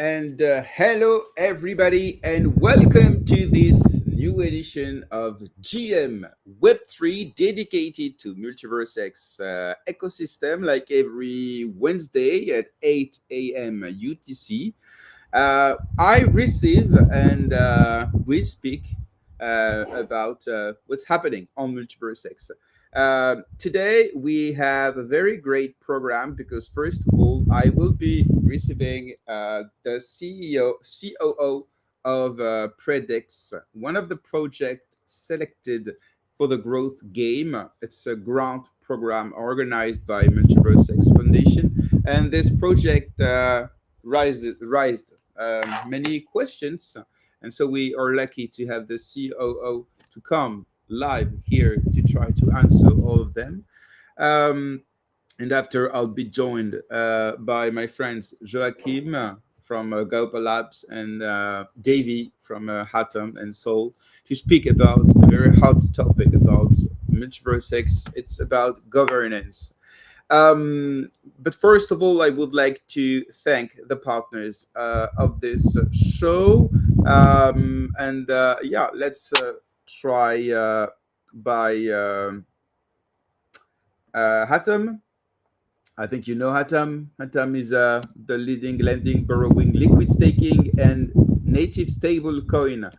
And hello, everybody, and welcome to this new edition of GM Web3 dedicated to MultiversX ecosystem, like every Wednesday at 8 a.m. UTC. I receive and we speak about what's happening on MultiversX. Today we have a very great program because first of all, I will be receiving the COO of Prediqs, one of the projects selected for the growth game. It's a grant program organized by MultiversX Foundation, and this project raised many questions, and so we are lucky to have the COO to come live here to try to answer all of them. Um, and after, I'll be joined by my friends Joachim from Gaupa Labs and Davey from Hatom and Soul to speak about a very hot topic about MultiversX. It's about governance. Um, but first of all, I would like to thank the partners of this show. And yeah, let's try by Hatem. I think you know Hatem. Hatem is the leading lending, borrowing, liquid staking, and native stable coin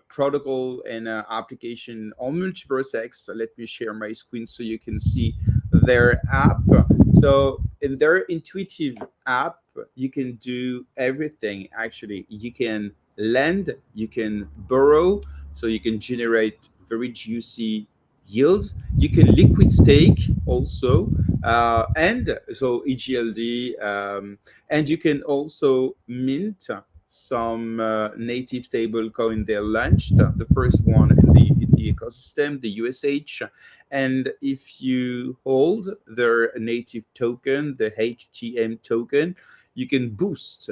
protocol and application on MultiversX. So let me share my screen so you can see their app. So in their intuitive app, you can do everything. Actually, you can lend, you can borrow, so you can generate very juicy yields. You can liquid stake also, and so egld, and you can also mint some native stable coin. They launched the first one in the ecosystem, the USH. And if you hold their native token, the HTM token, you can boost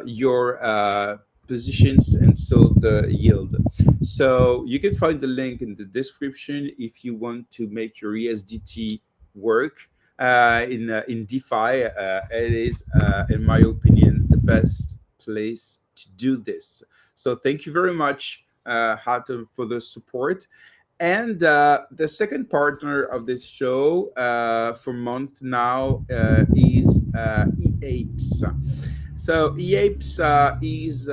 your positions and so the yield. So you can find the link in the description if you want to make your ESDT work in DeFi. It is, in my opinion, the best place to do this. So thank you very much, Hatem, for the support. And the second partner of this show for month now is eApes. So eApes is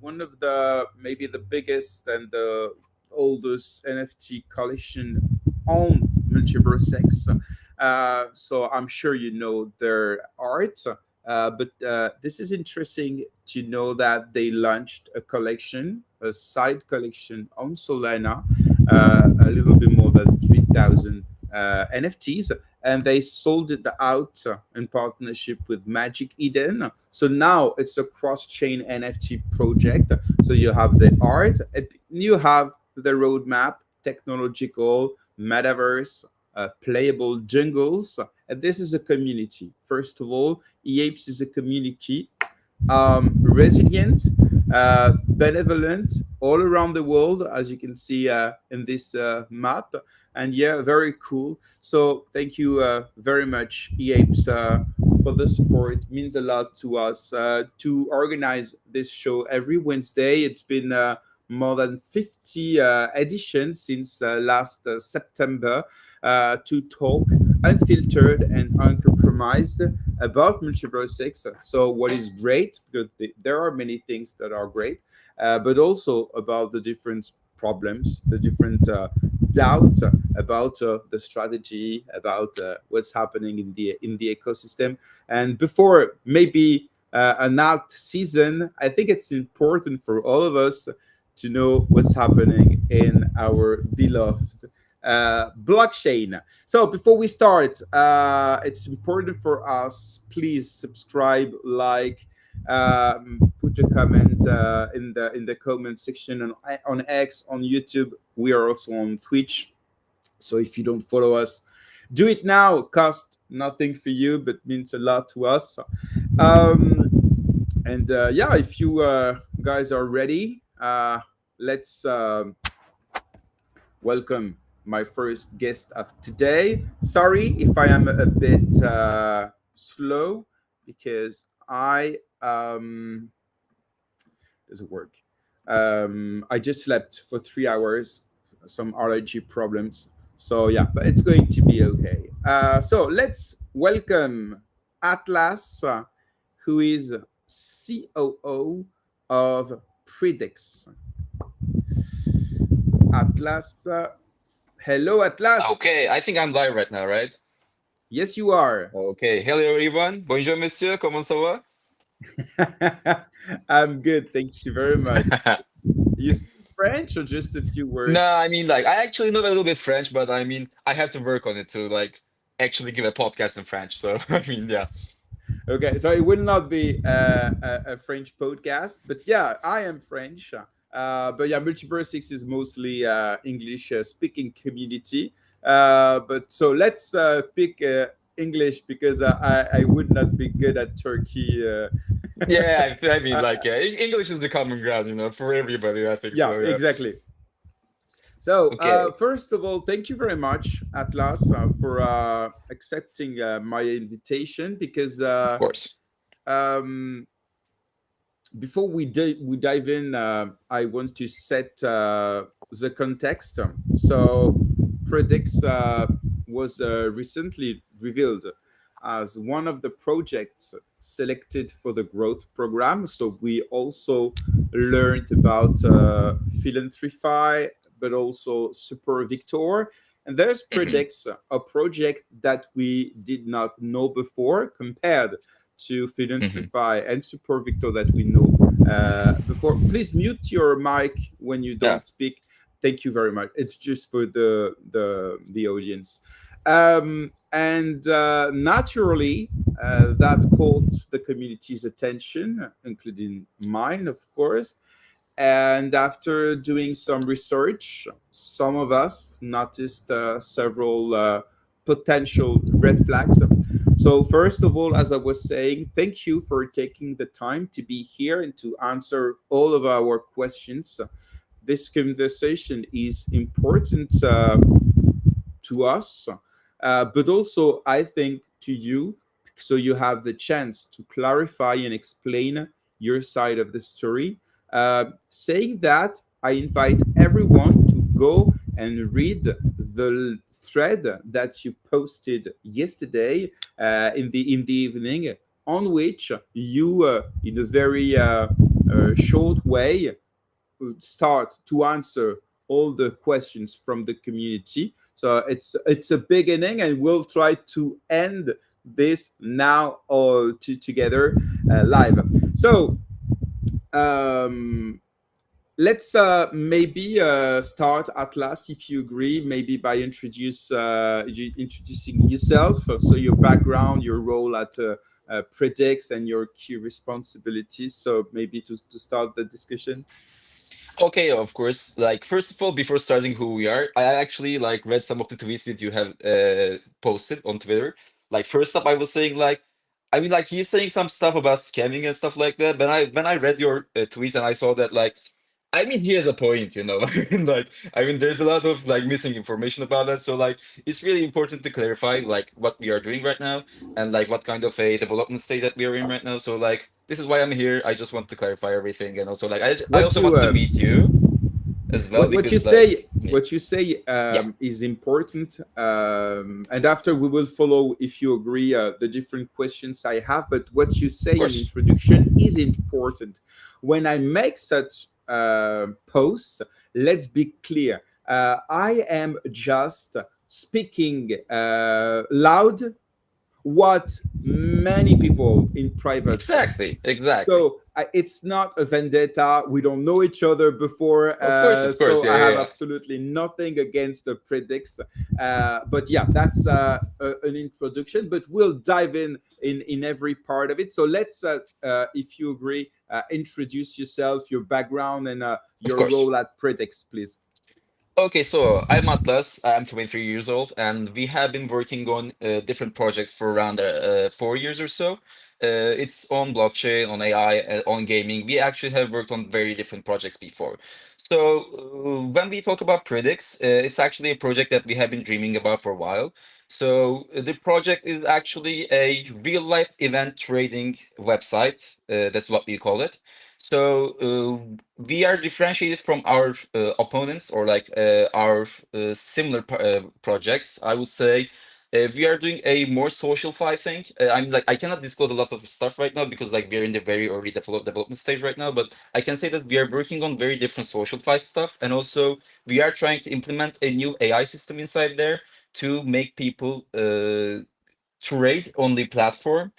one of the maybe the biggest and the oldest NFT collection on MultiversX. So I'm sure you know their art. But this is interesting to know that they launched a collection, a side collection on Solana, a little bit more than 3,000 NFTs, and they sold it out in partnership with Magic Eden. So now it's a cross-chain NFT project. So you have the art, and you have the roadmap, technological, metaverse, playable jungles, and this is a community. First of all, eApes is a community, resilient, benevolent, all around the world, as you can see in this map. And yeah, very cool. So thank you very much, eApes, for the support. It means a lot to us to organize this show every Wednesday. It's been more than 50 editions since last September to talk unfiltered and uncompromised about MultiversX. So what is great, because there are many things that are great, but also about the different problems, the different doubts about the strategy, about what's happening in the ecosystem. And before maybe an alt season, I think it's important for all of us to know what's happening in our beloved blockchain. So before we start, it's important for us. Please subscribe, like, put a comment in the comment section on X, on YouTube. We are also on Twitch. So if you don't follow us, do it now. Cost nothing for you, but means a lot to us. And yeah, if you guys are ready, let's welcome my first guest of today. Sorry if I am a bit slow because I does it work? I just slept for 3 hours. Some allergy problems. So yeah, but it's going to be okay. So let's welcome Atlas, who is COO of Prediqs. Atlas, hello, Atlas. Okay, I think I'm live right now, right? Yes, you are. Okay, hello everyone. Bonjour, monsieur. Comment ça va? I'm good. Thank you very much. You speak French or just a few No, words? I mean, like, I actually know a little bit French, but I mean, I have to work on it to, like, actually give a podcast in French. So, I mean, yeah. Okay, so it will not be a French podcast, but yeah, I am French. But yeah, MultiversX is mostly English speaking community. But so let's pick English because I would not be good at Turkey. Yeah, I mean, Uh, like, yeah, English is the common ground, for everybody, I think yeah, so, yeah. exactly. So, Okay, first of all, thank you very much, Atlas, for accepting my invitation because of course. um, before we dive in, I want to set the context. So, Predix was recently revealed as one of the projects selected for the growth program. So, we also learned about Philanthropy, but also Super Victor. And there's Hmm. Predix, a project that we did not know before compared to Hmm. Philanthropy and Super Victor that we know before. Please mute your mic when you Yeah, don't speak. Thank you very much. It's just for the audience. And naturally, that caught the community's attention, including mine, of course. And after doing some research, some of us noticed several potential red flags. So, first of all, as I was saying, thank you for taking the time to be here and to answer all of our questions. This conversation is important to us, but also, I think, to you, so you have the chance to clarify and explain your side of the story. Saying that, I invite everyone to go and read the thread that you posted yesterday in the evening, on which you, in a very short way, start to answer all the questions from the community. So it's a beginning, and we'll try to end this now all together live. So um, let's maybe start, Atlas, if you agree, maybe by introducing yourself, so your background, your role at Predix, and your key responsibilities. So maybe to start the discussion. okay, of course. Like, first of all, before starting who we are, I actually like read some of the tweets that you have posted on Twitter. Like, first up, I was saying like, I mean, like he's saying some stuff about scamming and stuff like that. But when I read your tweets and I saw that like, I mean, he has a point, I mean, there's a lot of like missing information about that. So like, it's really important to clarify like what we are doing right now and like what kind of a development state that we are in right now. So like, this is why I'm here. I just want to clarify everything, and also like, I What also you wanted to meet you as well what you because like, say what you say yeah, is important, and after we will follow, if you agree, the different questions I have. But what you of say in course, introduction is important. When I make such posts, let's be clear. I am just speaking loud what many people in private say. exactly, exactly. So it's not a vendetta. We don't know each other before, Of course, so yeah, I yeah, have yeah. absolutely nothing against the Predix. But yeah, that's an introduction. But we'll dive in every part of it. So let's, if you agree, introduce yourself, your background, and Of your course. role at Predix, please. Okay, so I'm Atlas. I'm 23 years old, and we have been working on different projects for around 4 years or so. It's on blockchain, on AI, on gaming. We actually have worked on very different projects before. So when we talk about Predix, it's actually a project that we have been dreaming about for a while. So the project is actually a real life event trading website. That's what we call it. So we are differentiated from our opponents, or like our similar projects. I would say we are doing a more social fi thing. I mean, like, I cannot disclose a lot of stuff right now because like we're in the very early development stage right now. But I can say that we are working on very different social fi stuff, and also we are trying to implement a new AI system inside there to make people trade on the platform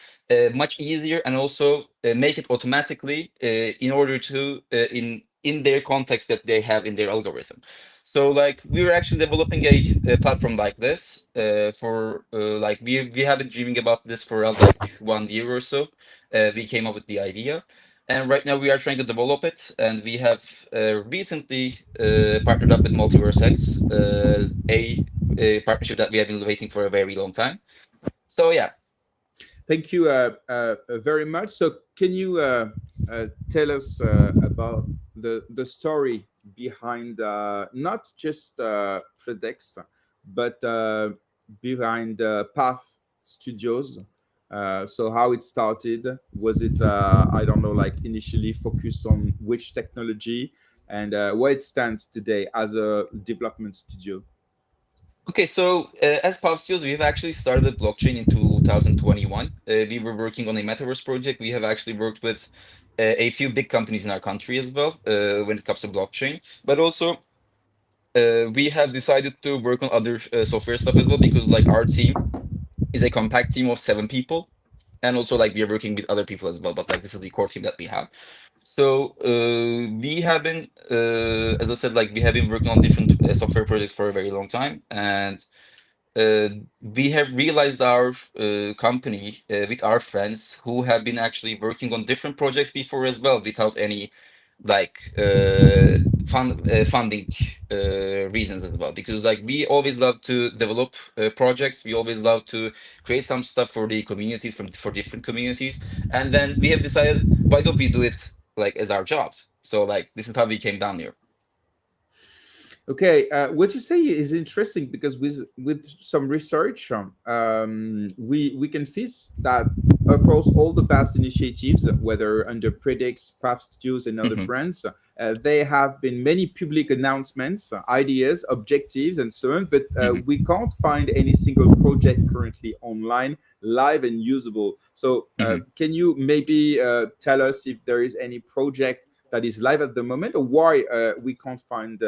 much easier, and also make it automatically in order to in their context that they have in their algorithm. So like we were actually developing a platform like this for like we have been dreaming about this for around like 1 year or so. We came up with the idea, and right now we are trying to develop it, and we have recently partnered up with MultiversX, a partnership that we have been waiting for a very long time. So yeah. Thank you very much. So, can you tell us about the story behind not just Prediqs, but behind Path Studios? So, how it started? Was it I don't know, like initially focused on which technology, and where it stands today as a development studio? Okay, so as Pavsios, we have actually started a blockchain in 2021. We were working on a metaverse project. We have actually worked with a few big companies in our country as well when it comes to blockchain. But also, we have decided to work on other software stuff as well, because like our team is a compact team of 7 people, and also like we are working with other people as well. But like this is the core team that we have. So we have been, as I said, like we have been working on different software projects for a very long time, and uh, we have realized our company with our friends who have been actually working on different projects before as well, without any like funding reasons as well, because like we always love to develop projects. We always love to create some stuff for the communities, for different communities, and then we have decided, why don't we do it like as our jobs? So like this is how we came down here. Okay, what you say is interesting because with some research, we can see that across all the past initiatives, whether under Predix, Path Studios, and other Hmm. brands, there have been many public announcements, ideas, objectives, and so on. But Hmm. we can't find any single project currently online, live, and usable. So, Hmm. can you maybe tell us if there is any project that is live at the moment, or why we can't find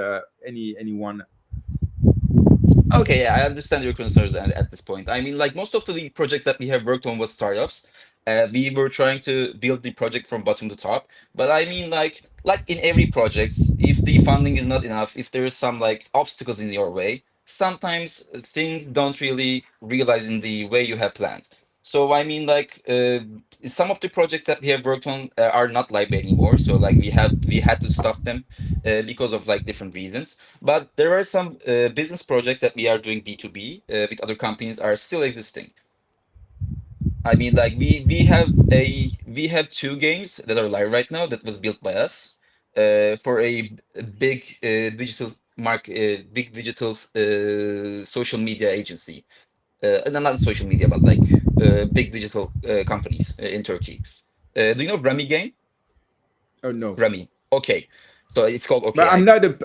anyone? Okay, yeah, I understand your concerns at this point. I mean, like most of the projects that we have worked on was startups. We were trying to build the project from bottom to top. But I mean, like in every project, if the funding is not enough, if there is some like obstacles in your way, sometimes things don't really realize in the way you have planned. So I mean, like some of the projects that we have worked on are not live anymore. So like we had to stop them because of like different reasons. But there are some business projects that we are doing B2B with other companies are still existing. I mean, like we have two games that are live right now that was built by us for a big big digital social media agency. No, not social media, but like big digital companies in Turkey. Do you know Remy game? Oh no, Remy. Okay. So it's called but Okay.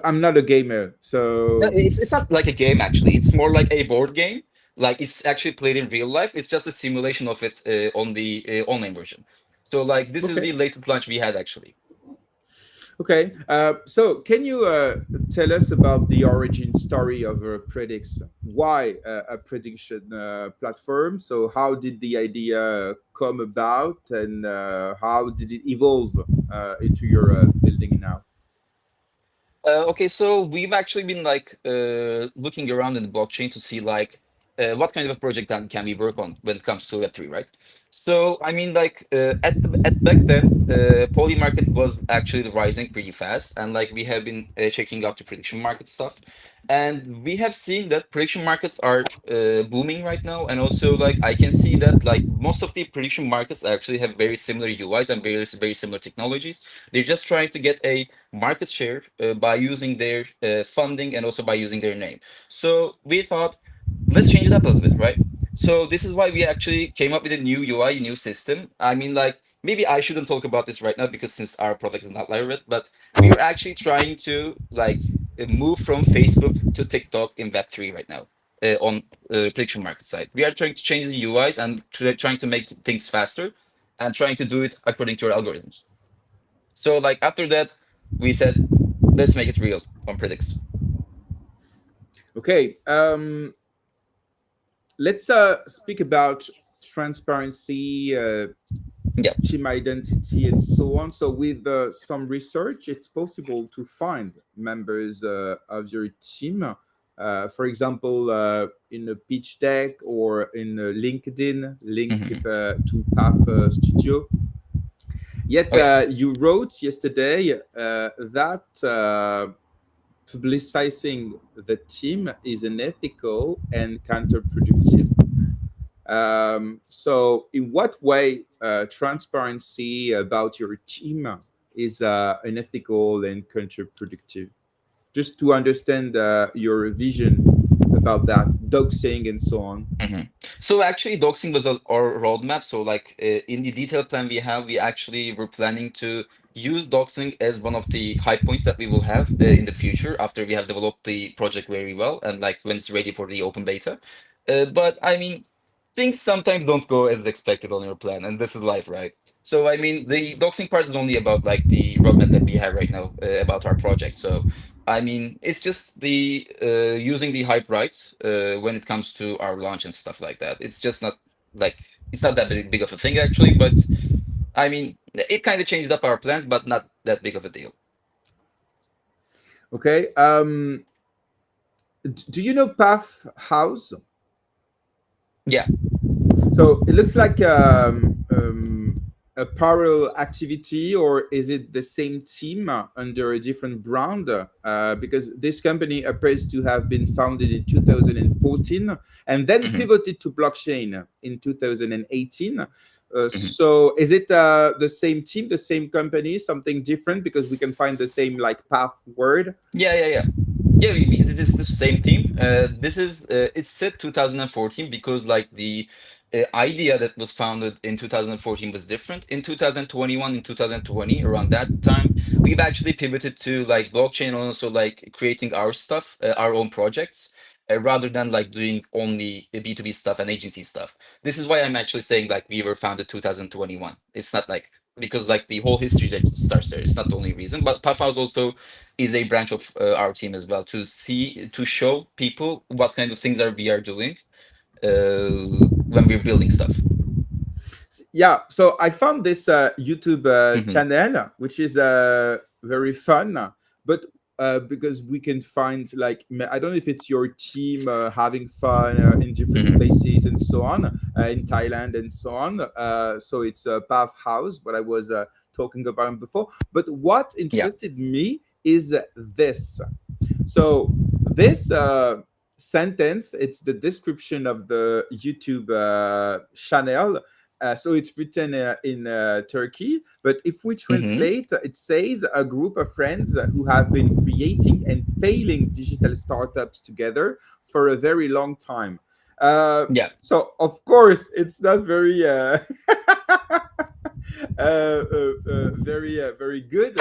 I'm not a gamer, No, so it's not like a game actually. It's more like a board game. Like it's actually played in real life. It's just a simulation of it on the online version. So like this is okay. the latest launch we had actually. Okay, so can you tell us about the origin story of Predix? Why a prediction platform? So, how did the idea come about, and how did it evolve into your building now? Okay, so we've actually been like looking around in the blockchain to see like what kind of a project that can we work on when it comes to Web3, right? So I mean, like at back then, Poly market was actually rising pretty fast, and like we have been checking out the prediction market stuff, and we have seen that prediction markets are booming right now, and also like I can see that like most of the prediction markets actually have very similar UIs and very similar technologies. They're just trying to get a market share by using their funding and also by using their name. So we thought, let's change it up a little bit, right? So this is why we actually came up with a new UI, new system. I mean, like maybe I shouldn't talk about this right now because since our product is not live yet, but we are actually trying to like move from Facebook to TikTok in Web3 right now on prediction market side. We are trying to change the UIs and trying to make things faster and trying to do it according to our algorithms. So like after that, we said, let's make it real on Prediqs. Okay, let's speak about transparency, Yeah. team identity, and so on. So, with some research, it's possible to find members of your team. For example, in a pitch deck or in a LinkedIn link Hmm. to Path Studio. Yet, Oh yeah. you wrote yesterday that publicizing the team is unethical and counterproductive. So, in what way transparency about your team is unethical and counterproductive? Just to understand your vision about that, doxing and so on. Hmm. So actually, doxing was our roadmap. So like in the detailed plan we have, we actually were planning to use doxing as one of the high points that we will have in the future after we have developed the project very well and like when it's ready for the open beta. But I mean, things sometimes don't go as expected on your plan, and this is life, right? So I mean, the doxing part is only about like the roadmap that we have right now about our project. So I mean, it's just the using the hype rights when it comes to our launch and stuff like that. It's just not like it's not that big of a thing actually, but I mean, it kind of changed up our plans, but not that big of a deal. Okay. Do you know Path House? Yeah. So it looks like a parallel activity, or is it the same team under a different brand? Because this company appears to have been founded in 2014 and then Hmm. pivoted to blockchain in 2018. Hmm. So is it the same team, the same company, something different? Because we can find the same like path word. Yeah, yeah, yeah. Yeah, we did this the same team. This is it's set 2014 because like the idea that was founded in 2014 was different. In 2021, in 2020, around that time, we've actually pivoted to like blockchain and also like creating our stuff, our own projects, rather than like doing only B2B stuff and agency stuff. This is why I'm actually saying like we were founded 2021. It's not like because like the whole history that starts there. It's not the only reason, but Puffhouse also is a branch of our team as well to show people what kind of things are we are doing when we're building stuff. Yeah, so I found this YouTube Hmm. channel, which is very fun, but because we can find like I don't know if it's your team having fun in different Hmm. places and so on, in Thailand and so on. So it's a Path House, what I was talking about before. But what Yeah. interested me is this. So this sentence, it's the description of the YouTube channel. So it's written in Turkey, but if we Hmm. translate, it says a group of friends who have been creating and failing digital startups together for a very long time. Uh, Yeah. so of course, it's not very very good.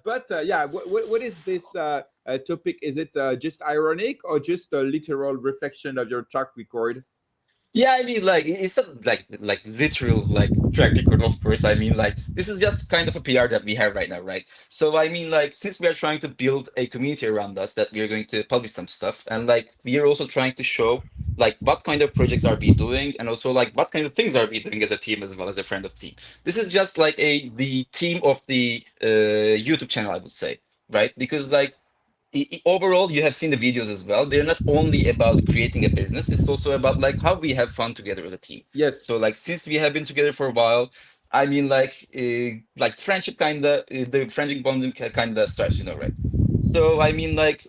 But yeah, what is this topic? Is it just ironic or just a literal reflection of your track record? Yeah, I mean, like it's not like literal like track record, of course. I mean, like this is just kind of a PR that we have right now, right? So I mean, like since we are trying to build a community around us, that we are going to publish some stuff, and like we are also trying to show like what kind of projects are we doing, and also like what kind of things are we doing as a team as well as a friend of team. This is just like the team of the YouTube channel, I would say, right? Because like overall you have seen the videos as well, they're not only about creating a business, it's also about like how we have fun together as a team. Yes. So like since we have been together for a while, I mean like friendship kind of the friendship bonding kind of starts, right? So I mean like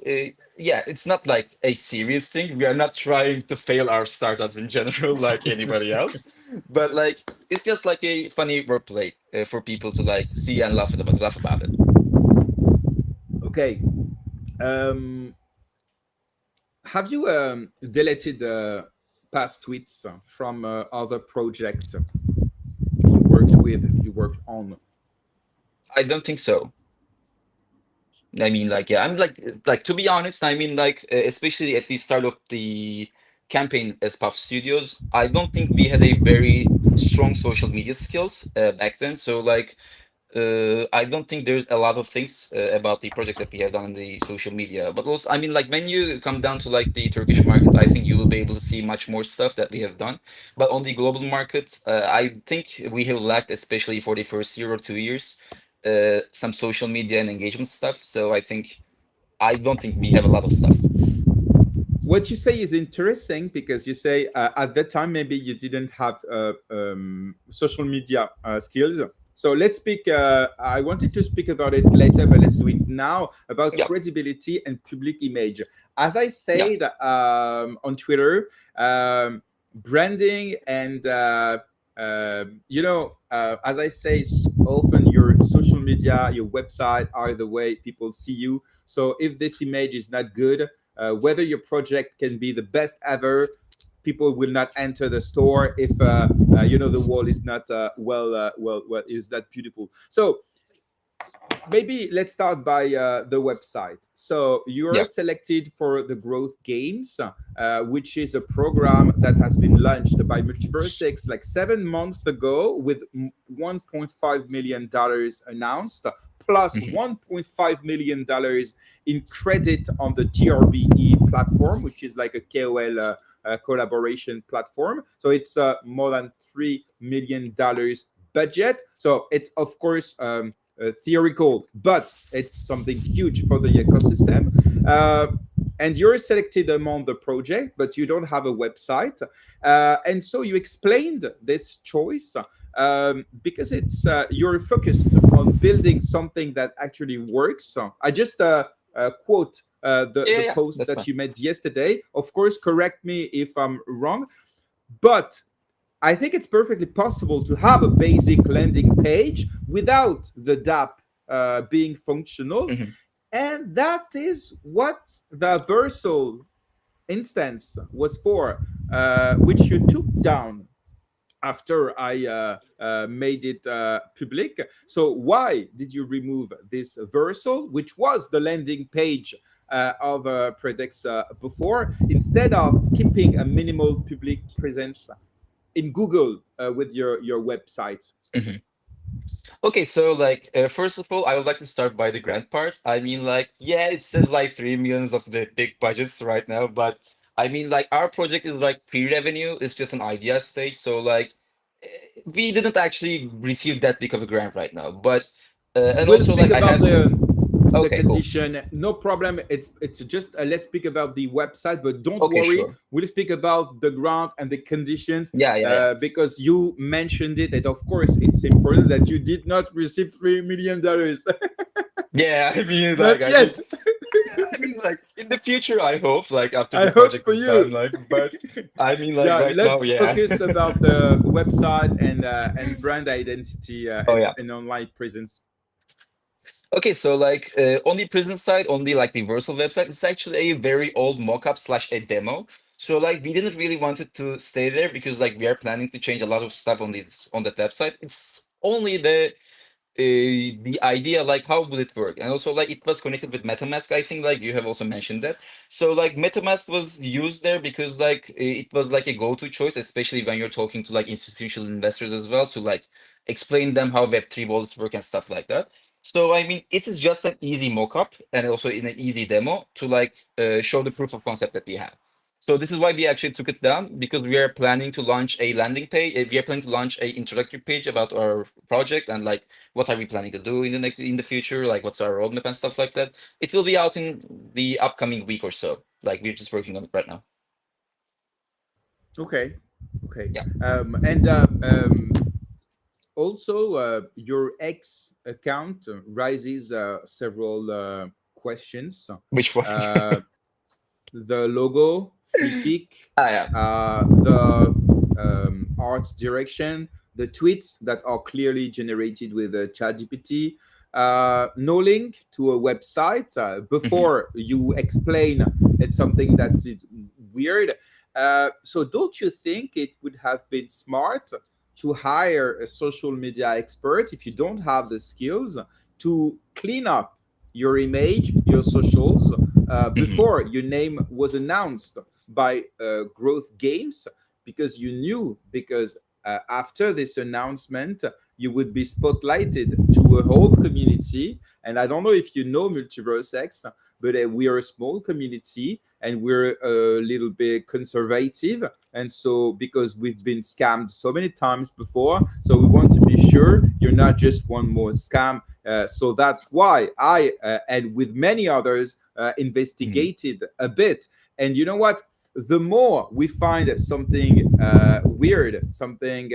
yeah, it's not like a serious thing, we are not trying to fail our startups in general like anybody else, but like it's just like a funny wordplay for people to like see and laugh about it. Okay. Um, Have you deleted past tweets from other projects you worked on? I don't think so. I mean, like, yeah, I'm like to be honest, I mean, like, especially at the start of the campaign as Puff Studios, I don't think we had a very strong social media skills back then. So, like, I don't think there's a lot of things about the project that we have done on the social media. But also, I mean, like, when you come down to like the Turkish market, I think you will be able to see much more stuff that we have done. But on the global market, I think we have lacked, especially for the first year or 2 years, some social media and engagement stuff. So I don't think we have a lot of stuff. What you say is interesting because you say at that time maybe you didn't have social media skills. So let's speak. I wanted to speak about it later, but let's do it now about Yeah, credibility and public image. As I yeah. said on Twitter, branding and as I say often, your social media, your website are the way people see you. So if this image is not good, whether your project can be the best ever, people will not enter the store if the wall is not well is that beautiful. So maybe let's start by the website. So you're Yeah. selected for the Growth Games, which is a program that has been launched by MultiversX like 7 months ago with $1.5 million announced, plus Hmm. $1.5 million in credit on the TRBE platform, which is like a KOL collaboration platform. So it's more than $3 million budget. So it's of course theoretical, but it's something huge for the ecosystem. And you're selected among the project, but you don't have a website. And so you explained this choice because it's you're focused on building something that actually works. So I just quote Yeah, the yeah, post that's that fine. you made yesterday. Of course, correct me if I'm wrong, but I think it's perfectly possible to have a basic landing page without the DApp being functional. Hmm. And that is what the Versal instance was for, which you took down after I made it public. So why did you remove this Versal, which was the landing page of Prediqs before, instead of keeping a minimal public presence in Google with your website? Hmm. Okay, so like first of all, I would like to start by the grant part. I mean, like, yeah, it says like 3 millions of the big budgets right now, but I mean, like, our project is like pre-revenue. It's just an idea stage, so like, we didn't actually receive that big of a grant right now. But and We'll also speak like I about had to. the Okay, cool. condition. No problem. It's just let's speak about the website, but don't Okay, worry. sure. We'll speak about the grant and the conditions Yeah, yeah, yeah. because you mentioned it, and of course it's important that you did not receive $3 million. Yeah, I mean, like, Not I mean, yet. yeah, I mean, like, in the future, I hope, like, after the I hope project for is done, you. like, but I mean, like, Yeah, right now, let's yeah. focus about the website and brand identity Oh, yeah. and online presence. Okay, so like on the prison side, on the like the Versal website, it's actually a very old mock-up slash a demo. So like we didn't really want it to stay there because like we are planning to change a lot of stuff on this on that website. It's only the idea like how would it work, and also like it was connected with MetaMask. I think like you have also mentioned that. So like MetaMask was used there because like it was like a go-to choice, especially when you're talking to like institutional investors as well, to like explain them how Web3 wallets work and stuff like that. So I mean, it is just an easy mock-up and also in an easy demo to like show the proof of concept that we have. So this is why we actually took it down, because we are planning to launch a landing page. We are planning to launch a introductory page about our project and like what are we planning to do in the future, like what's our roadmap and stuff like that. It will be out in the upcoming week or so. Like we're just working on it right now. Okay, okay. Yeah. And also, your X account raises several questions. Which one? Uh, the logo, free pick, Ah, yeah. the art direction, the tweets that are clearly generated with ChatGPT, no link to a website. Hmm. Before you explain It's something that is weird. So don't you think it would have been smart to hire a social media expert if you don't have the skills to clean up your image, your socials, Hmm. before your name was announced by Growth Games, because you knew, because after this announcement you would be spotlighted to a whole community. And I don't know if you know MultiversX, but we are a small community and we're a little bit conservative. And so, because we've been scammed so many times before, so we want to be sure you're not just one more scam. So that's why I, and with many others, Hmm. investigated a bit. And you know what? The more we find something weird, something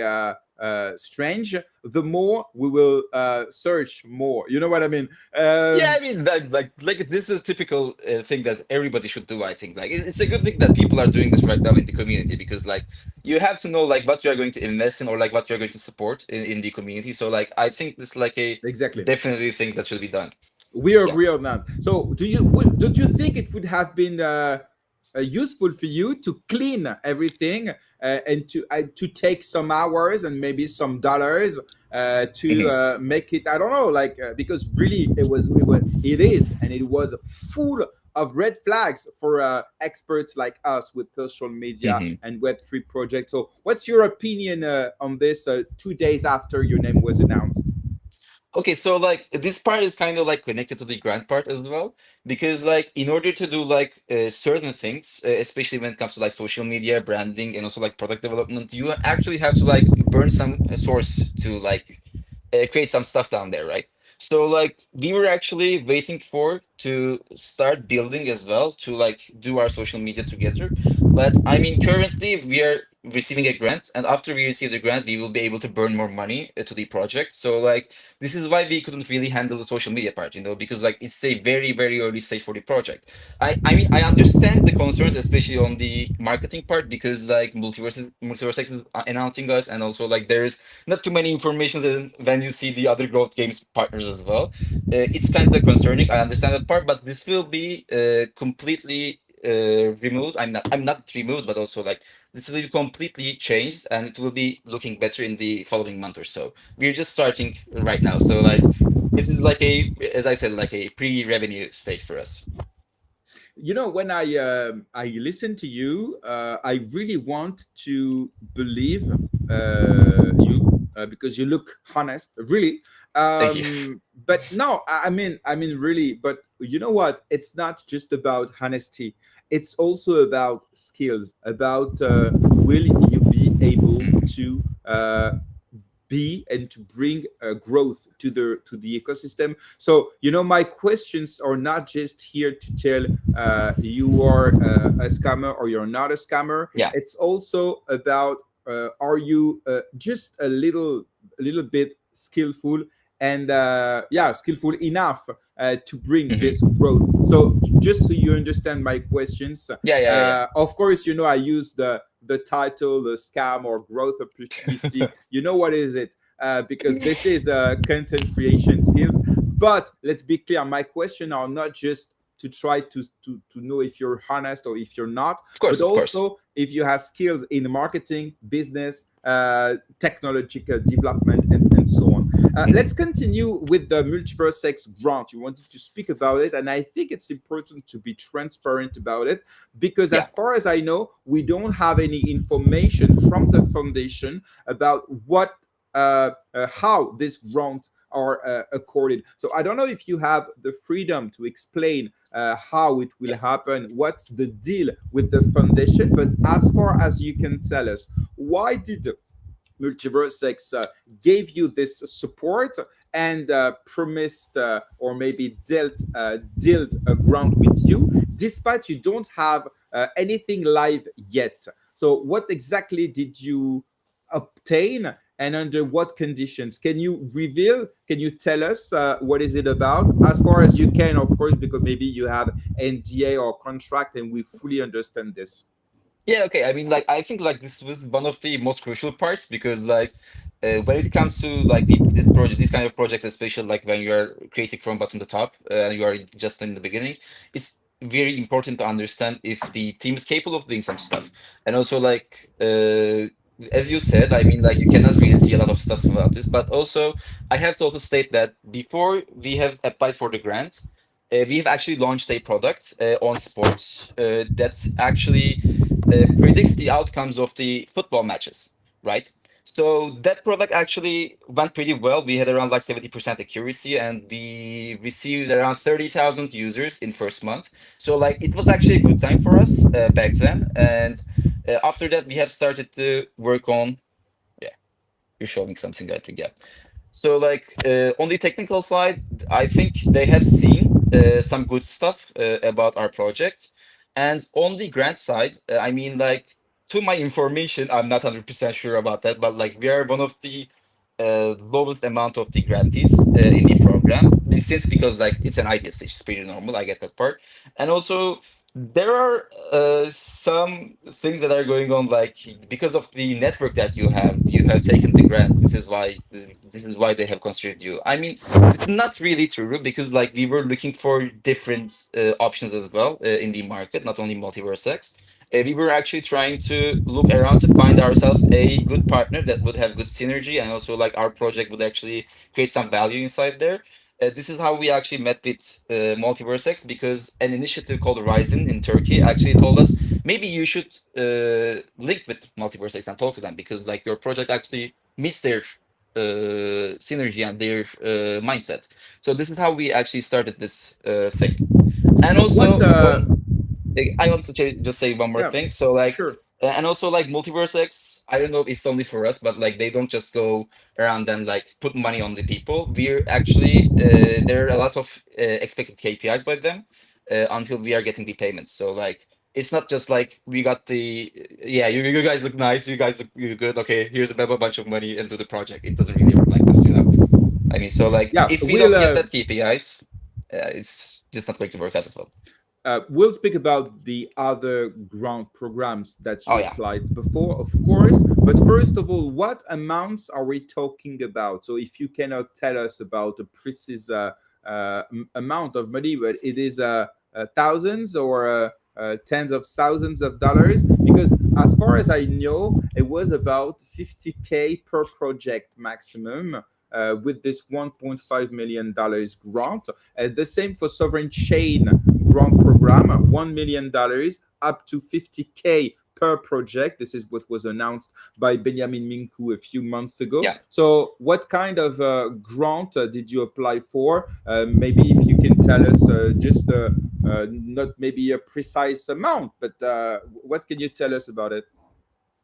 strange, the more we will search more. You know what I mean? Yeah, I mean, that, like this is a typical thing that everybody should do. I think like it's a good thing that people are doing this right now in the community because like you have to know like what you are going to invest in or like what you are going to support in the community. So like I think this is like a Exactly. definitely thing that should be done. We Yeah. agree on that. So, don't you think it would have been useful for you to clean everything, and to take some hours and maybe some dollars to Hmm. make it? I don't know, like because really it is, and it was full of red flags for experts like us with social media Hmm. and Web3 projects. So, what's your opinion on this 2 days after your name was announced? Okay, so like this part is kind of like connected to the grant part as well, because like in order to do like certain things, especially when it comes to like social media, branding, and also like product development, you actually have to like burn some source to like create some stuff down there, right? So like we were actually waiting for to start building as well to like do our social media together. But I mean, currently we are receiving a grant, and after we receive the grant, we will be able to burn more money to the project. So like this is why we couldn't really handle the social media part, because like it's a very, very early stage for the project. I mean I understand the concerns, especially on the marketing part, because like multiverse is announcing us, and also like there's not too many informations when you see the other growth games partners as well. It's kind of concerning. I understand that part, but this will be completely removed. I'm not removed, but also like this will be completely changed, and it will be looking better in the following month or so. We're just starting right now, so like this is like a, as I said, like a pre-revenue stage for us. When I listen to you, I really want to believe you, because you look honest, really. Thank you. But no, I mean, really. But you know what? It's not just about honesty. It's also about skills. About will you be able to be and to bring growth to the ecosystem. So my questions are not just here to tell you are a scammer or you're not a scammer. Yeah. It's also about are you just a little bit skillful, and yeah, skillful enough to bring Hmm. this growth. So just so you understand my questions, Yeah, yeah, yeah, of course, I use the title, the scam or growth opportunity. You know what is it? Because this is content creation skills. But let's be clear, my question are not just to try to know if you're honest or if you're not, of but course, of course. also if you have skills in marketing, business, technological development, and so on. Let's Hmm. continue with the MultiversX grant. You wanted to speak about it, and I think it's important to be transparent about it, because Yeah. as far as I know, we don't have any information from the foundation about how this grant are accorded. So I don't know if you have the freedom to explain how it will Yeah. happen, what's the deal with the foundation. But as far as you can tell us, why did MultiversX gave you this support and promised or maybe dealt a ground with you, despite you don't have anything live yet. So what exactly did you obtain, and under what conditions? Can you reveal? Can you tell us what is it about, as far as you can, of course, because maybe you have NDA or contract, and we fully understand this. Yeah, okay. I mean, like, I think like this was one of the most crucial parts because like when it comes to like this project, these kind of projects, especially like when you are creating from bottom to top, and you are just in the beginning, it's very important to understand if the team is capable of doing some stuff. And also like as you said, I mean like you cannot really see a lot of stuff about this, but also I have to also state that before we have applied for the grant, we've actually launched a product on sports that actually predicts the outcomes of the football matches, right? So that product actually went pretty well. We had around like 70% accuracy, and we received around 30,000 users in first month. So like it was actually a good time for us back then. And after that, we have started to work on. Yeah, you're showing something, I think. Yeah. So like on the technical side, I think they have seen some good stuff about our project. And on the grant side, I mean like to my information, I'm not 100% sure about that, but like we are one of the lowest amount of the grantees in the program. This is because like it's an idea stage, it's pretty normal. I get that part. And also there are some things that are going on, like because of the network that you have taken the grant. This is why they have considered you. I mean, it's not really true because like we were looking for different options as well in the market, not only MultiversX. We were actually trying to look around to find ourselves a good partner that would have good synergy, and also like our project would actually create some value inside there. This is how we actually met with MultiversX, because an initiative called Horizon in Turkey actually told us maybe you should link with MultiversX and talk to them, because like your project actually meets their synergy and their mindset. So this is how we actually started this thing. And What? also I want to just say one more Yeah, thing. So like, sure. and also like MultiversX, I don't know if it's only for us, but like they don't just go around and like put money on the people. We're actually there are a lot of expected KPIs by them until we are getting the payments. So like it's not just like we got the yeah, you guys look nice, you guys look you're good. Okay, here's a bunch of money into the project. It doesn't really work like this, you know. I mean, so like Yeah, if we don't get that KPIs, it's just not going to work out as well. we'll speak about the other grant programs that Oh you yeah. applied before, of course. But first of all, what amounts are we talking about? So, if you cannot tell us about a precise amount of money, but it is thousands or tens of thousands of dollars, because as far as I know, it was about 50K per project maximum. With this $1.5 million grant. The same for Sovereign Chain grant program, $1 million up to 50K per project. This is what was announced by Benjamin Minku a few months ago. Yeah. So, what kind of grant did you apply for? Maybe if you can tell us just not maybe a precise amount, but what can you tell us about it?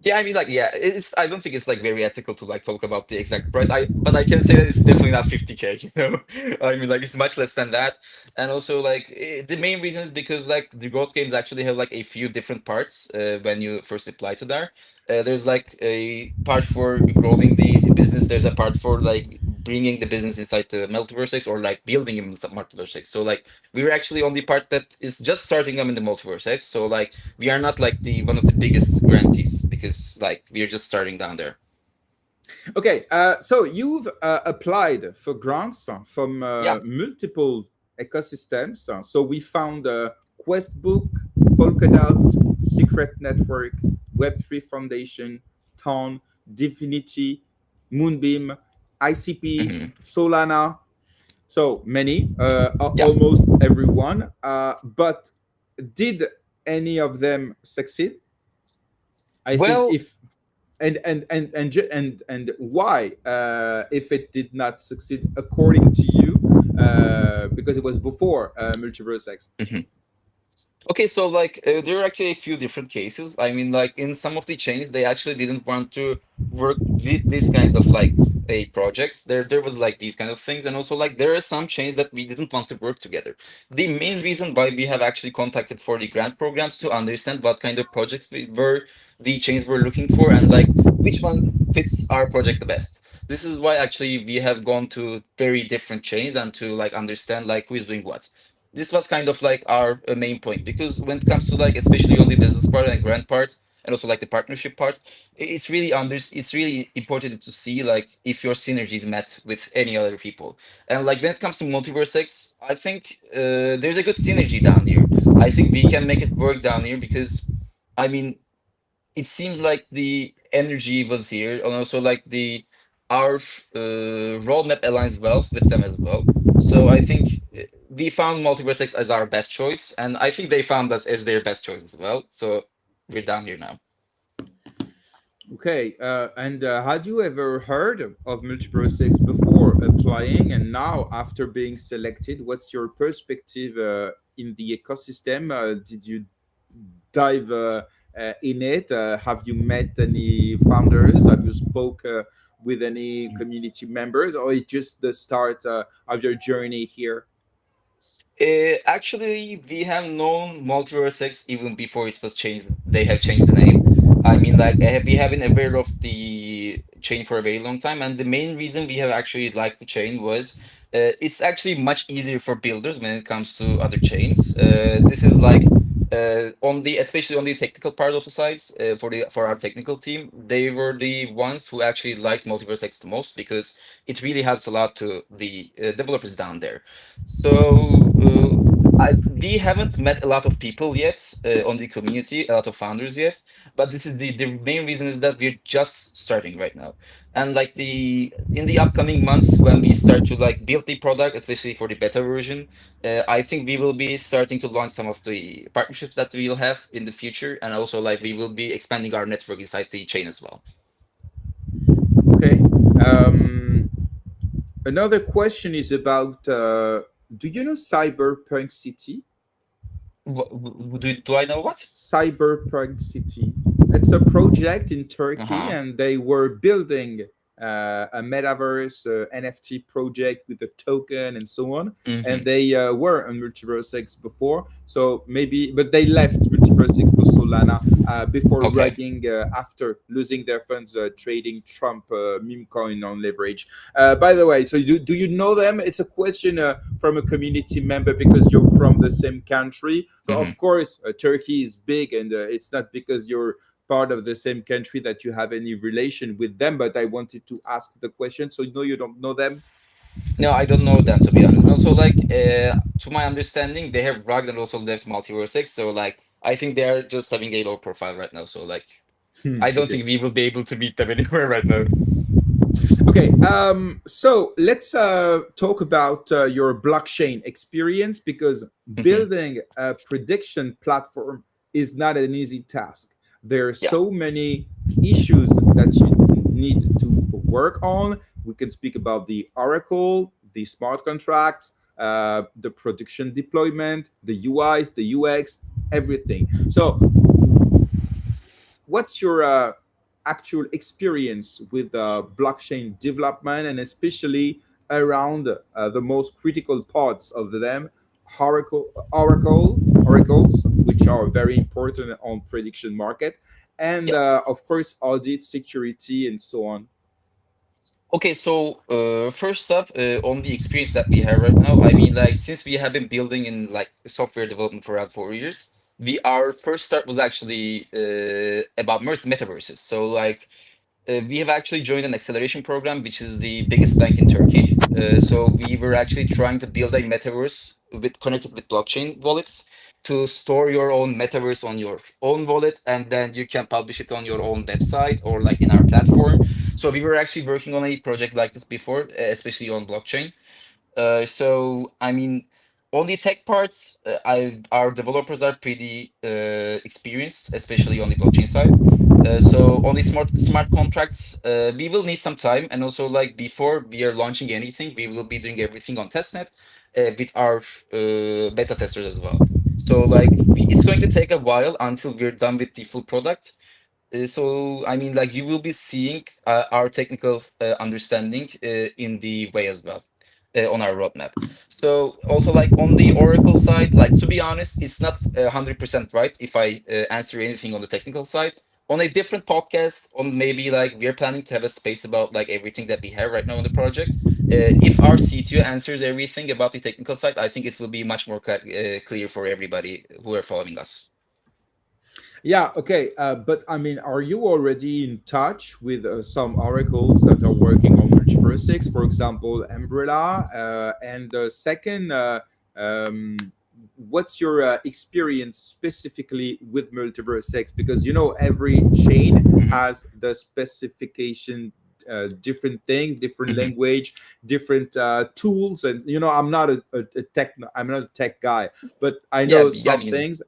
Yeah, I mean, like, yeah, it's. I don't think it's like very ethical to like talk about the exact price. But I can say that it's definitely not 50K. You know, I mean, like, it's much less than that. And also, like, the main reason is because like the growth games actually have like a few different parts when you first apply to there. There's like a part for growing the business. There's a part for like bringing the business inside the MultiversX, or like building in MultiversX. So like we were actually on the part that is just starting them in the MultiversX. So like we are not like the one of the biggest grantees, because like we are just starting down there. Okay, so you've applied for grants from Yeah. multiple ecosystems. So we found Questbook, Polkadot, Secret Network, Web3 Foundation, Ton, Divinity, Moonbeam, ICP, Hmm. Solana. So many, Yeah. almost everyone. But did any of them succeed? I think Well, if and why if it did not succeed according to you because it was before MultiversX. mhm. Okay, so like there are actually a few different cases. I mean, like in some of the chains, they actually didn't want to work with this kind of like a project. There was like these kind of things, and also like there are some chains that we didn't want to work together. The main reason why we have actually contacted for the grant programs to understand what kind of projects we were the chains were looking for, and like which one fits our project the best. This is why actually we have gone to very different chains and to like understand like who is doing what. This was kind of like our main point, because when it comes to like especially on the business part and grant part, and also like the partnership part, it's really important to see like if your synergy is met with any other people. And like when it comes to MultiversX, I think there's a good synergy down here. I think we can make it work down here because I mean it seems like the energy was here, and also like the our roadmap aligns well with them as well. So I think we found MultiversX as our best choice, and I think they found us as their best choice as well. So we're down here now. Okay, and had you ever heard of MultiversX before applying, and now after being selected, what's your perspective in the ecosystem? Did you dive in it? Have you met any founders? Have you spoke with any community members, or is just the start of your journey here? Actually, we have known MultiverseX even before it was changed. They have changed the name. I mean, like we have been aware of the chain for a very long time, and the main reason we have actually liked the chain was it's actually much easier for builders when it comes to other chains. This is like on the especially on the technical part of the sites for our technical team, they were the ones who actually liked MultiverseX the most because it really helps a lot to the developers down there. So we haven't met a lot of people yet on the community, a lot of founders yet, but this is the main reason is that we're just starting right now. And like the in the upcoming months when we start to like build the product, especially for the beta version, I think we will be starting to launch some of the partnerships that we'll have in the future, and also like we will be expanding our network inside the chain as well. Okay. Um, Another question is about do you know Cyberpunk City? Do I know what? Cyberpunk City. It's a project in Turkey, Uh-huh. and they were building a metaverse NFT project with a token and so on. And Mm-hmm. they were on MultiversX before, so maybe, but they left MultiversX for Solana before Okay. ragging after losing their funds trading Trump meme coin on leverage. By the way, so do you know them? It's a question from a community member because you're from the same country. So Mm-hmm. of course, Turkey is big, and it's not because you're part of the same country that you have any relation with them. But I wanted to ask the question. So no, you don't know them. No, I don't know them to be honest. And also, like, to my understanding, they have rugged and also left MultiversX. So, like, I think they are just having a low profile right now. So, like, I don't Okay. think we will be able to meet them anywhere right now. Okay. So let's talk about your blockchain experience because Hmm. building a prediction platform is not an easy task. There are Yeah. so many issues that you need to work on. We can speak about the Oracle, the smart contracts, the production deployment, the UIs, the UX, everything. So what's your actual experience with blockchain development and especially around the most critical parts of them, oracles, which are very important on prediction market, and Yeah. of course audit, security, and so on. Okay, so first up, on the experience that we have right now, I mean, like, since we have been building in like software development for around 4 years, we our first start was actually about metaverses. So, like, we have actually joined an acceleration program, which is the biggest bank in Turkey. So we were actually trying to build a metaverse with connected with blockchain wallets to store your own metaverse on your own wallet, and then you can publish it on your own website or like in our platform. So we were actually working on a project like this before, especially on blockchain. So I mean, on the tech parts, our developers are pretty experienced, especially on the blockchain side. So on the smart contracts, we will need some time, and also like before we are launching anything, we will be doing everything on testnet with our beta testers as well. So like it's going to take a while until we're done with the full product. So I mean, like you will be seeing our technical understanding in the way as well on our roadmap. So also like on the Oracle side, like to be honest, it's not 100% right if I answer anything on the technical side. On a different podcast, on maybe like we're planning to have a space about like everything that we have right now on the project. If our CTO answers everything about the technical side, I think it will be much more clear for everybody who are following us. Yeah, okay. But I mean, are you already in touch with some oracles that are working on MultiversX, for example, Umbrella? And the second, um, what's your experience specifically with MultiversX? Because you know, every chain Hmm. has the specification. Different things, different Hmm. language, different tools, and you know, I'm not a tech guy, but I Yeah, know I some mean, things.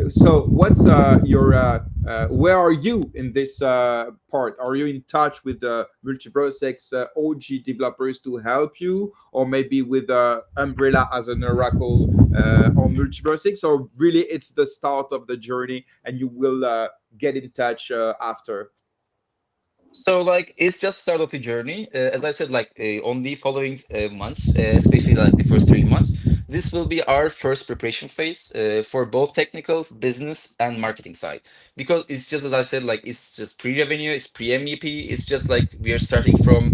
So what's your where are you in this part? Are you in touch with the MultiversX OG developers to help you, or maybe with Umbrella as an oracle on MultiversX, or really it's the start of the journey and you will get in touch after? so like it's just start of the journey. As I said, like on the following months, especially like the first 3 months, this will be our first preparation phase for both technical, business, and marketing side. Because it's just as I said, like it's just pre-revenue, it's pre-MVP, it's just like we are starting from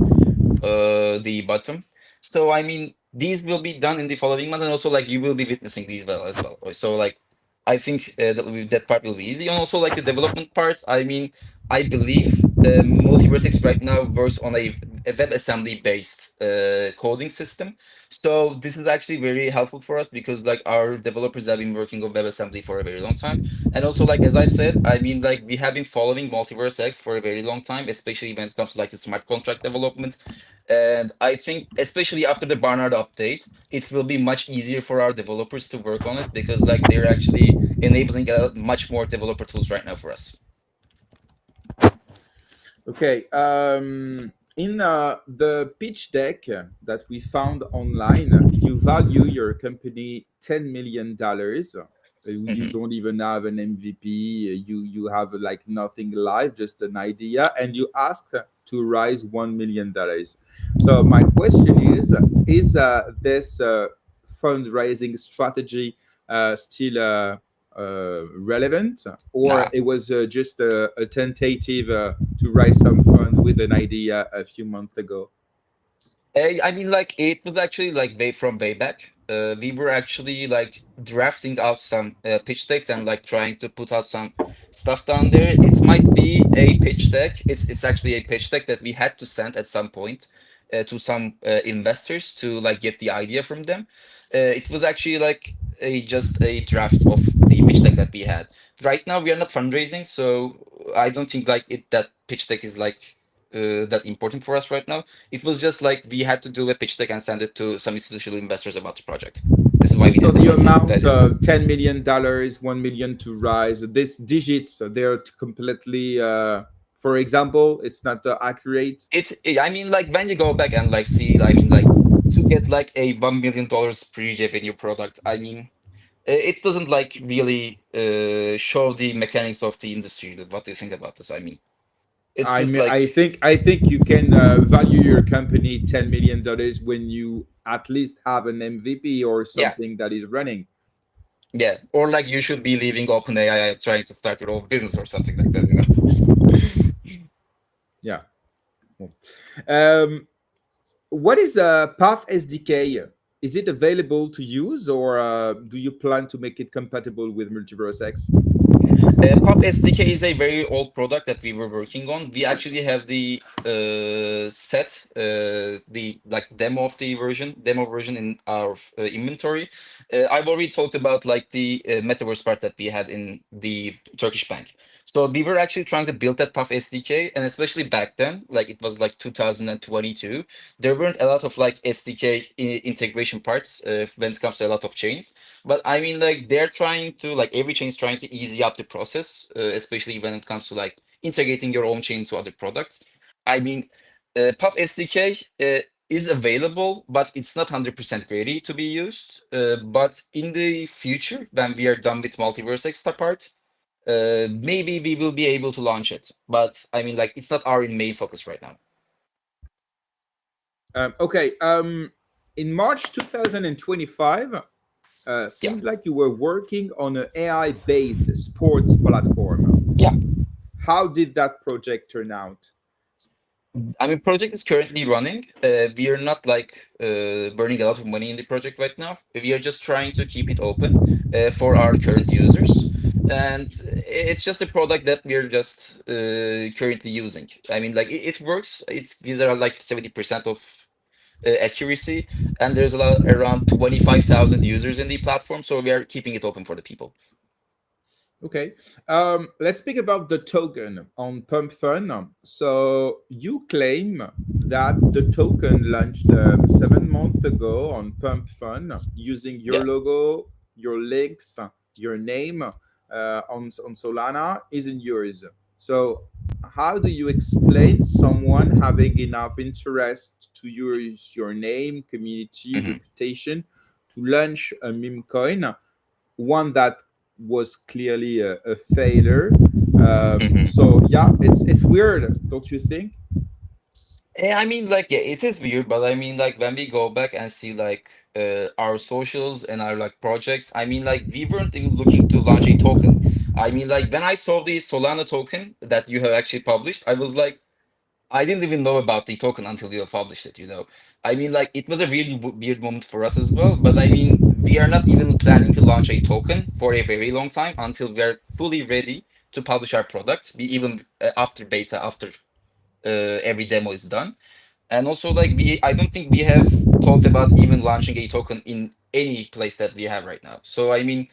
the bottom. So I mean, these will be done in the following month, and also like you will be witnessing these well as well. So like, I think that part will be easy, and also like the development part. I mean, I believe MultiversX right now works on a WebAssembly based coding system. So this is actually very helpful for us because like our developers have been working on WebAssembly for a very long time. And also, like as I said, I mean, like we have been following MultiversX for a very long time, especially when it comes to like the smart contract development. And I think, especially after the Barnard update, it will be much easier for our developers to work on it because like they're actually enabling much more developer tools right now for us. Okay. In the pitch deck that we found online, you value your company $10 million. You Hmm. don't even have an MVP. You have like nothing live, just an idea, and you ask to raise $1 million. So my question is this fundraising strategy still relevant, or Nah. it was just a tentative to raise some fund with an idea a few months ago? I mean, like it was actually like way back. We were actually like drafting out some pitch decks and like trying to put out some stuff down there. It might be a pitch deck. It's actually a pitch deck that we had to send at some point to some investors to like get the idea from them. It was actually like a just a draft of the pitch deck that we had. Right now we are not fundraising, so I don't think like it that pitch deck is like that important for us right now. It was just like we had to do a pitch deck and send it to some institutional investors about the project. This is why we So did the that. amount $10 million, 1 million to rise. These digits they're completely. For example, it's not accurate. I mean, like when you go back and like see, I mean, like to get like a $1 million pre-revenue product, I mean, it doesn't like really show the mechanics of the industry. What do you think about this? I mean, it's I just mean, like, I think you can value your company $10 million when you at least have an MVP or yeah, something that is running. yeah, or like you should be leaving OpenAI and trying to start your own business or something like that, you know? Yeah. Um, what is a Path SDK? Is it available to use, or do you plan to make it compatible with MultiversX? Pop SDK is a very old product that we were working on. We actually have the the like demo version in our inventory. I've already talked about like the metaverse part that we had in the Turkish bank. So we were actually trying to build that Puff SDK, and especially back then, like it was like 2022, there weren't a lot of like SDK integration parts when it comes to a lot of chains. But I mean, like they're trying to like every chain is trying to easy up the process, especially when it comes to like integrating your own chain to other products. I mean, Puff SDK is available, but it's not 100% ready to be used. But in the future, when we are done with MultiversX part, maybe we will be able to launch it. But I mean, like it's not our main focus right now. Okay. In March 2025, Yeah, seems like you were working on an AI-based sports platform. yeah. How did that project turn out? I mean, project is currently running. We are not like burning a lot of money in the project right now. We are just trying to keep it open for our current users. and it's just a product that we're just currently using. I mean, like it works. It gives around like 70% of accuracy, and there's around 25,000 users in the platform, so we are keeping it open for the people. Okay. Let's speak about the token on Pump Fun. So you claim that the token launched 7 months ago on Pump Fun using your Yeah. logo, your links, your name on Solana isn't yours. So how do you explain someone having enough interest to use your name, community, Mhm. reputation to launch a meme coin? One that was clearly a failure. Mhm. So yeah, it's weird, don't you think? I mean, like, yeah, it is weird, but I mean, like, when we go back and see, like, our socials and our, like, projects, I mean, like, we weren't even looking to launch a token. I mean, like, when I saw the Solana token that you have actually published, I was like, I didn't even know about the token until you have published it, you know. I mean, like, it was a really weird moment for us as well, but I mean, we are not even planning to launch a token for a very long time until we are fully ready to publish our product, we even after beta, after every demo is done. And also, like, I don't think we have talked about even launching a token in any place that we have right now. So I mean,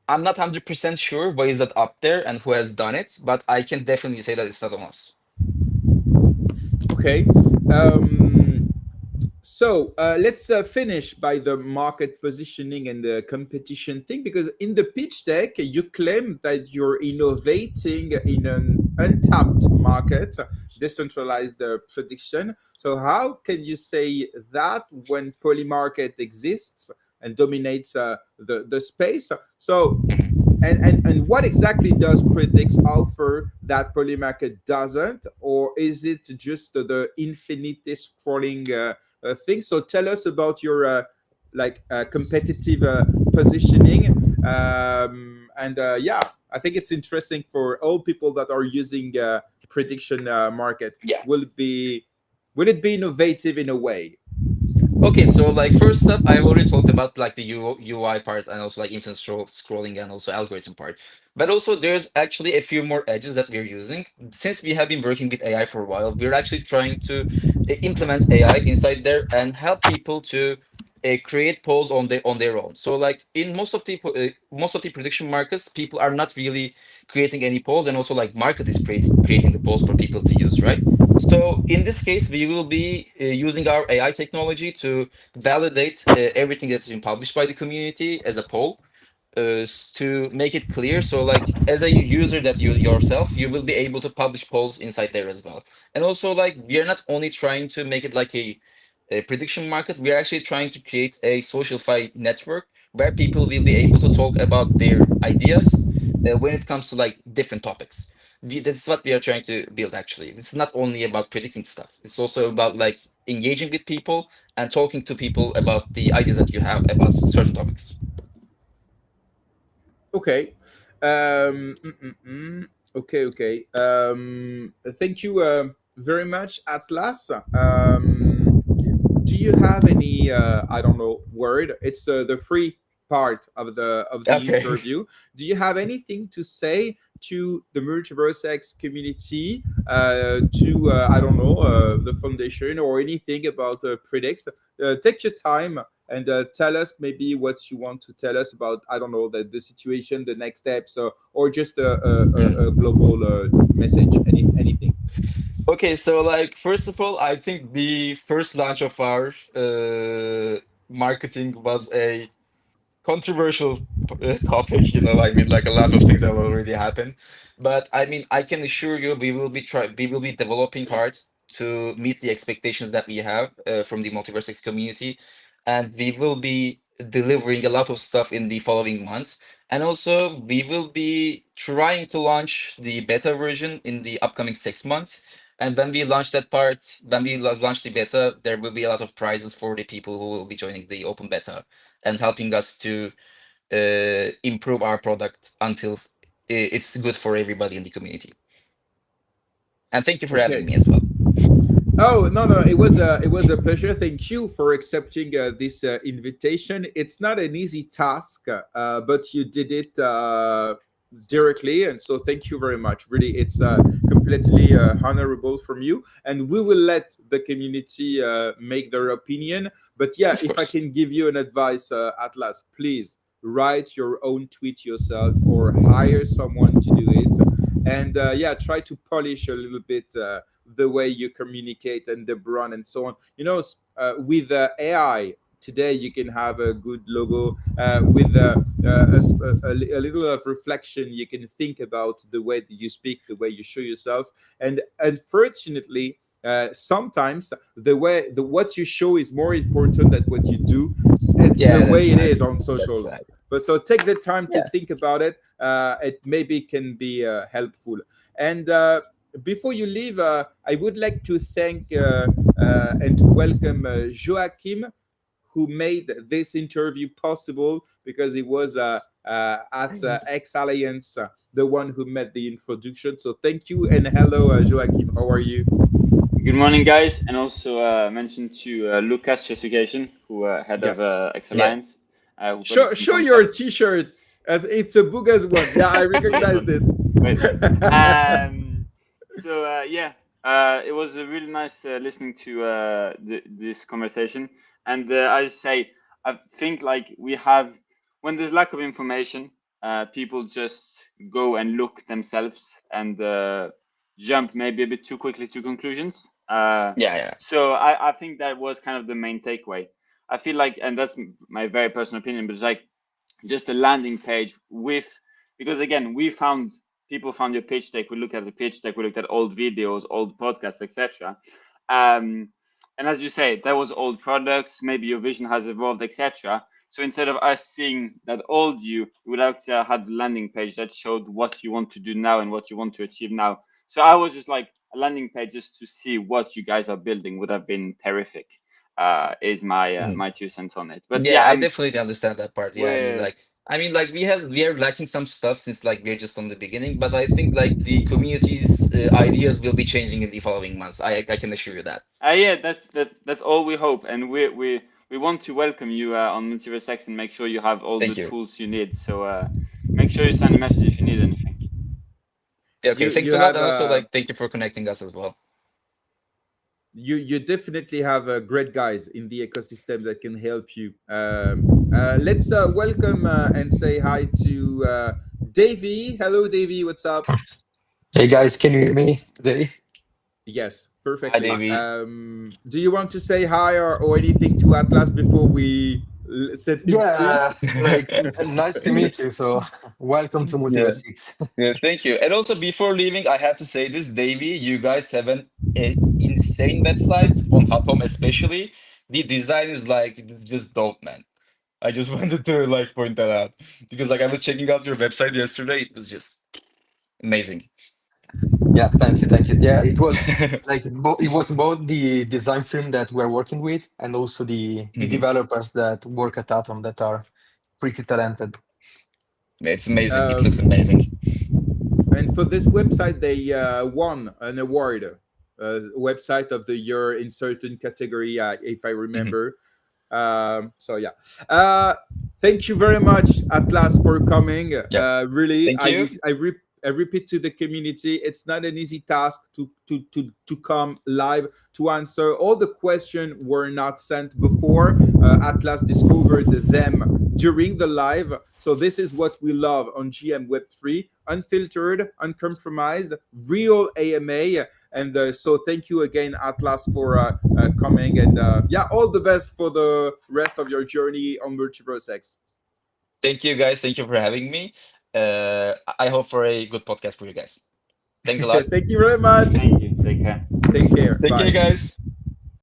I'm not 100% sure why is that up there and who has done it, but I can definitely say that it's not on us. Okay. Um, so let's finish by the market positioning and the competition thing, because in the pitch deck you claim that you're innovating in an untapped market, decentralized prediction. So how can you say that when Polymarket exists and dominates the space? So Mhm. and what exactly does Predix offer that Polymarket doesn't, or is it just the infinity scrolling thing? So tell us about your competitive positioning, and yeah, I think it's interesting for all people that are using prediction market. Yeah. Will it be innovative in a way? Okay, so like first up, I already talked about like the UI part and also like infinite scrolling and also algorithm part. But also there's actually a few more edges that we're using. Since we have been working with AI for a while, we're actually trying to implement AI inside there and help people to create polls on their own. So like in most of the prediction markets, people are not really creating any polls, and also like market is creating the polls for people to use, right? So in this case, we will be using our AI technology to validate everything that's been published by the community as a poll, to make it clear. So like as a user that you yourself, you will be able to publish polls inside there as well. And also like we are not only trying to make it like a prediction market, we are actually trying to create a socialify network where people will be able to talk about their ideas when it comes to like different topics. This is what we are trying to build actually. It's not only about predicting stuff. It's also about like engaging with people and talking to people about the ideas that you have about certain topics. Okay. Okay, okay. Thank you very much, Atlas. Do you have any, I don't know, word? It's the free part of the Okay. interview. Do you have anything to say to the MultiversX community, to I don't know, the foundation, or anything about Predix? Take your time and tell us maybe what you want to tell us about, I don't know, the situation, the next steps, or just a global message, anything. Okay, so like first of all, I think the first launch of our marketing was a controversial topic. I mean, like a lot of things have already happened, but I mean, I can assure you, we will be developing hard to meet the expectations that we have from the MultiversX community, and we will be delivering a lot of stuff in the following months. And also, we will be trying to launch the beta version in the upcoming 6 months. And when we launch that part, when we launch the beta, there will be a lot of prizes for the people who will be joining the open beta and helping us to improve our product until it's good for everybody in the community. And thank you for having Okay. me as well. Oh, no, no, it was a pleasure. Thank you for accepting this invitation. It's not an easy task, but you did it directly. And so thank you very much. Really, it's completely honorable from you. And we will let the community make their opinion. But yeah, Of if I course. can give you an advice, Atlas, please write your own tweet yourself or hire someone to do it. And yeah, try to polish a little bit the way you communicate and the brand and so on. With AI, today you can have a good logo with a little of reflection. You can think about the way that you speak, the way you show yourself. And unfortunately, sometimes what you show is more important than what you do. It's the Yeah, that's way it right. is on That's socials. right. But so take the time to Yeah. think about it. It maybe can be helpful. And before you leave, I would like to thank and to welcome Joachim, who made this interview possible, because he was at X Alliance, the one who made the introduction. So thank you and hello, Joachim. How are you? Good morning, guys, and also mention to Lucas Chesication, who head of Yes. Yeah. Excellence, who put Show it in show your contact. T-shirt. It's a Buga's one. Yeah, I Lucas recognized one, it. great. Yeah, it was really nice listening to this conversation, and I say I think like we have when there's lack of information, people just go and look themselves and jump maybe a bit too quickly to conclusions. Yeah, yeah. So I think that was kind of the main takeaway. I feel like, and that's my very personal opinion, but it's like just a landing page with, because again, people found your pitch deck. We looked at the pitch deck, we looked at old videos, old podcasts, etc. Um, and as you say, that was old products. Maybe your vision has evolved, etc. So instead of us seeing that old you, we would actually have had the landing page that showed what you want to do now and what you want to achieve now. So I was just like, a landing page just to see what you guys are building would have been terrific. Is my Mhm. my 2 cents on it. But Yeah, yeah, I definitely understand that part. Yeah, we're we are lacking some stuff since like we're just on the beginning, but I think like the community's ideas will be changing in the following months. I can assure you that. Yeah, that's all we hope, and we want to welcome you on MultiversX and make sure you have all the Thank you. tools you need. So make sure you send a message if you need anything. Yeah, okay, You thanks a lot, have and also like thank you for connecting us as well. you definitely have great guys in the ecosystem that can help you. Let's welcome and say hi to Davey. Hello, Davey. What's up? Hey guys, can you hear me today? Yes, Hi, perfectly. Davey. Do you want to say hi or anything to Atlas before we set him free? Yeah, like nice to meet you. So welcome to Yeah. MultiversX. Yeah, thank you. And also before leaving, I have to say this, Davey, you guys have a insane website on Hotpom especially. The design is like it's just dope, man. I just wanted to like point that out because like I was checking out your website yesterday. It was just amazing. Yeah, thank you, thank you. Yeah, it was like it was both the design firm that we're working with and also the Mhm. developers that work at Atom that are pretty talented. It's amazing. It looks Um, amazing. and for this website, they won an award, website of the year in certain category, if I Mhm. remember. So yeah, uh, thank you very much, Atlas, for coming. Yep. Really, Thank you. I repeat to the community, it's not an easy task to come live to answer all the questions were not sent before. Atlas discovered them during the live. So this is what we love on GM Web3: unfiltered, uncompromised, real AMA. And so thank you again, Atlas, for coming. And yeah, all the best for the rest of your journey on MultiversX. Thank you, guys. Thank you for having me. I hope for a good podcast for you guys. Thanks a lot. Thank you very much. Thank you. Take care. Take care. Take care, Bye. guys.